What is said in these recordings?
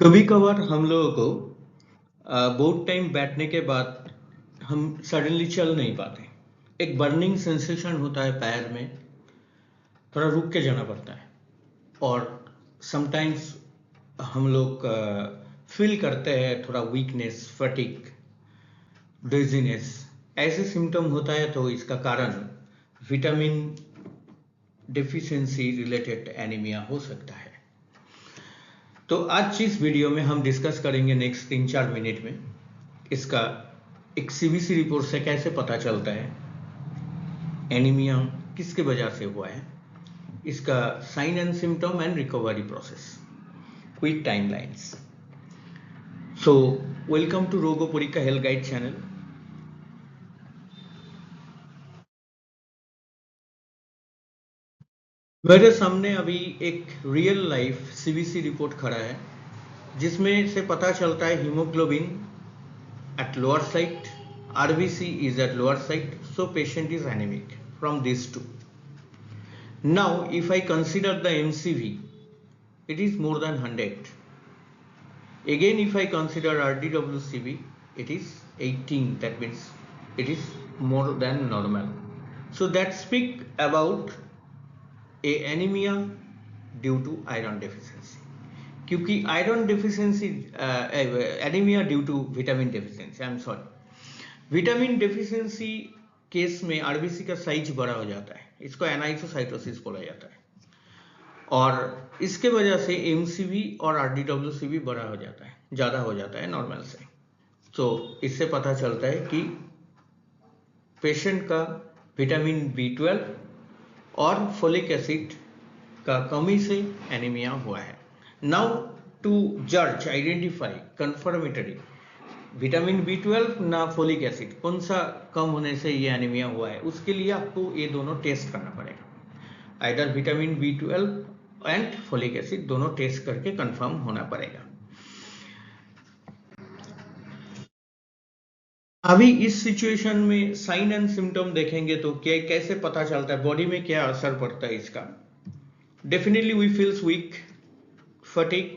कभी कभार हम लोगों को बहुत टाइम बैठने के बाद हम सडनली चल नहीं पाते। एक बर्निंग सेंसेशन होता है पैर में, थोड़ा रुक के जाना पड़ता है। और समटाइम्स हम लोग फील करते हैं थोड़ा वीकनेस, फटीग, डिजीनेस। ऐसे सिम्टम होता है तो इसका कारण विटामिन डेफिशिएंसी रिलेटेड एनीमिया हो सकता है। तो आज इस वीडियो में हम डिस्कस करेंगे नेक्स्ट 3-4 मिनट में इसका एक सीबीसी रिपोर्ट से कैसे पता चलता है एनीमिया किसके वजह से हुआ है, इसका sign and symptom and recovery process with timelines. So welcome to रोगोपुरिका हेल्थ गाइड चैनल। मेरे सामने अभी एक रियल लाइफ सीबीसी रिपोर्ट खड़ा है जिसमें से पता चलता है haemoglobin at lower side, RBC is at lower side, so patient is anemic from these two. Now if I consider the MCV, it is more than 100. Again if I consider RDWCB, it is 18, that means it is more than normal. So that speak about a anemia due to iron deficiency. क्योंकि iron deficiency anaemia due to vitamin deficiency, I am sorry, vitamin deficiency case में RBC का size बड़ा हो जाता है, इसको एनाइसोसाइटोसिस बोला जाता है। और इसके वजह से एमसीवी और आरडीडब्ल्यूसीबी बड़ा हो जाता है, ज़्यादा हो जाता है नॉर्मल से। तो इससे पता चलता है कि पेशेंट का विटामिन B12 और फोलिक एसिड का कमी से एनीमिया हुआ है। नाउ टू जज, आइडेंटिफाई, कंफर्मेटरी विटामिन B12 ना फोलिक एसिड कौन सा कम होने से ये एनीमिया हुआ है, उसके लिए आपको ये दोनों टेस्ट करना पड़ेगा। Either vitamin B12 and folic acid दोनों टेस्ट करके कंफर्म होना पड़ेगा। अभी इस सिचुएशन में साइन एंड सिम्टम देखेंगे तो क्या कैसे पता चलता है, बॉडी में क्या असर पड़ता है इसका। Definitely we feels weak, fatigue,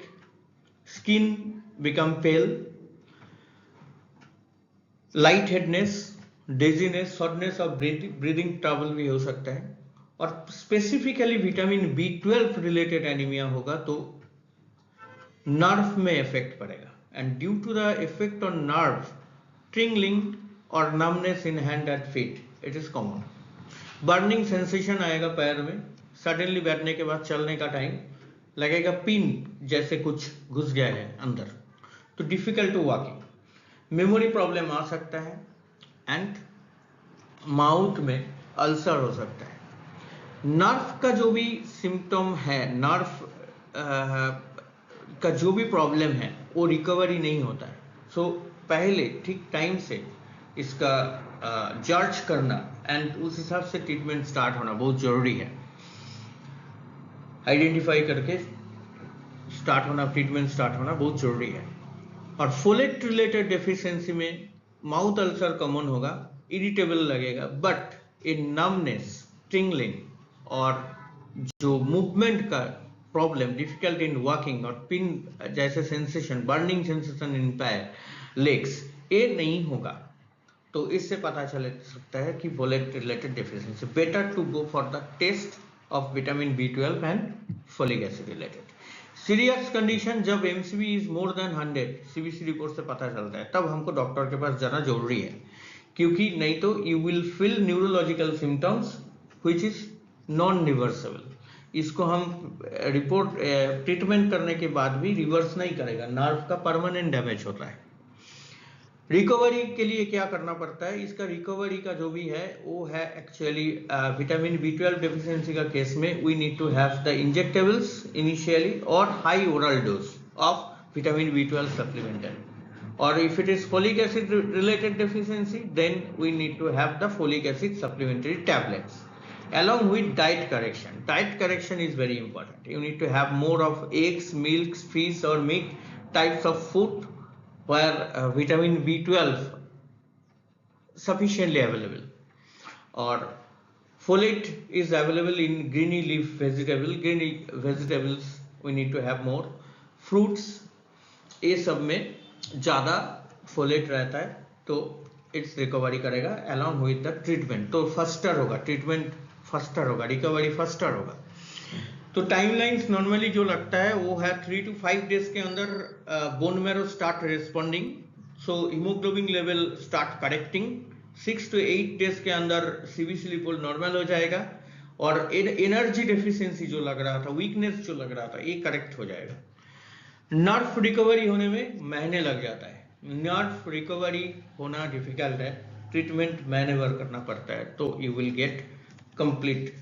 skin become pale, light headness, dizziness, shortness of breathing trouble भी हो सकता है। और specifically vitamin B12 related anaemia होगा तो नर्व में इफेक्ट पड़ेगा, and due to the effect on nerve, tingling और numbness in hand and feet, it is common. Burning sensation आएगा पैर में, सडनली बैठने के बाद चलने का टाइम लगेगा पिन जैसे कुछ घुस गया है अंदर, तो difficult to walking. Memory problem आ सकता है एंड माउथ में अल्सर हो सकता है। नर्व का जो भी सिम्टम है, नर्व का जो भी प्रॉब्लम है वो रिकवरी नहीं होता है। सो पहले ठीक टाइम से इसका जज करना एंड उस हिसाब से ट्रीटमेंट स्टार्ट होना बहुत जरूरी है। आइडेंटिफाई करके स्टार्ट होना, ट्रीटमेंट स्टार्ट होना बहुत जरूरी है। और फोलेट रिलेटेड डेफिशिएंसी में माउथ अल्सर कॉमन होगा, इरिटेबल लगेगा, बट इन नमनेस, टिंगलिंग और जो मूवमेंट का प्रॉब्लम, डिफिकल्ट इन वॉकिंग और पिन जैसे सेंसेशन, बर्निंग सेंसेशन इन पैर, लेग्स, ये नहीं होगा। तो इससे पता चल सकता है कि folate related deficiency. Better to go for the test of vitamin B12 and folic acid related. Serious condition जब MCV is more than 100, CBC report से पता चलता है, तब हमको डॉक्टर के पास जाना जरूरी है, क्योंकि नहीं तो you will feel neurological symptoms which is non reversible. इसको हम रिपोर्ट ट्रीटमेंट करने के बाद भी रिवर्स नहीं करेगा, नर्व का परमानेंट डैमेज होता है। रिकवरी के लिए क्या करना पड़ता है, इसका रिकवरी का जो भी है वो है एक्चुअली विटामिन B12 डेफिशिएंसी का केस में we need to have the injectables initially और high oral dose of vitamin B12 supplementary. और if it is folic acid related deficiency, then we need to have the folic acid supplementary tablets along with diet correction. Diet correction is very important. You need to have more of eggs, milks, fish or meat types of food where vitamin B12 sufficiently available, or folate is available in greeny leaf vegetables we need to have more fruits, ये सब में ज़्यादा folate रहता है, तो it's recovery करेगा along with the treatment. तो faster होगा, ट्रीटमेंट फास्टर होगा, रिकवरी फास्टर होगा। तो टाइमलाइंस नॉर्मली जो लगता है वो है 3 to 5 डेज के अंदर bone marrow start responding, so haemoglobin level start correcting, 6 to 8 days के अंदर सीबीसी लिपोल नॉर्मल हो जाएगा, और एनर्जी डेफिशिएंसी जो लग रहा था, वीकनेस जो लग रहा था, ये करेक्ट हो जाएगा। नर्व रिकवरी होने में महीने लग जाता है, नर्व रिकवरी होना डिफिकल्ट है, ट्रीटमेंट मैनेवर करना पड़ता है, तो you will get complete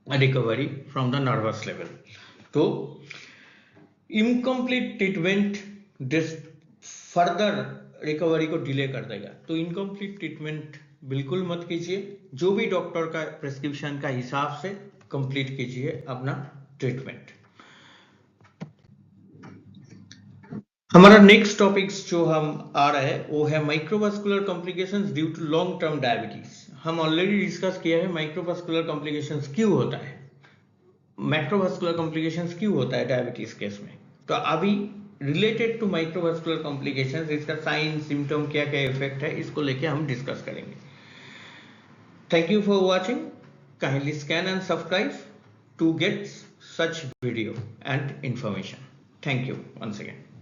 recovery from the nervous level. तो इनकम्प्लीट ट्रीटमेंट फर्दर रिकवरी को डिले कर देगा, तो इनकम्प्लीट ट्रीटमेंट बिल्कुल मत कीजिए, जो भी डॉक्टर का प्रेस्क्रिप्शन का हिसाब से कंप्लीट कीजिए अपना ट्रीटमेंट। हमारा नेक्स्ट टॉपिक्स जो हम आ रहा है वो है microvascular complications due to long term diabetes. हम ऑलरेडी डिस्कस किया है माइक्रोवास्कुलर कॉम्प्लिकेशंस क्यों होता है, माइक्रोवास्कुलर कॉम्प्लिकेशंस क्यों होता है डायबिटीज केस में। तो अभी रिलेटेड टू माइक्रोवास्कुलर कॉम्प्लिकेशंस, इसका साइन सिम्टम क्या क्या इफेक्ट है, इसको लेके हम डिस्कस करेंगे। Thank you for watching, kindly scan and subscribe to get such video and information. Thank you once again.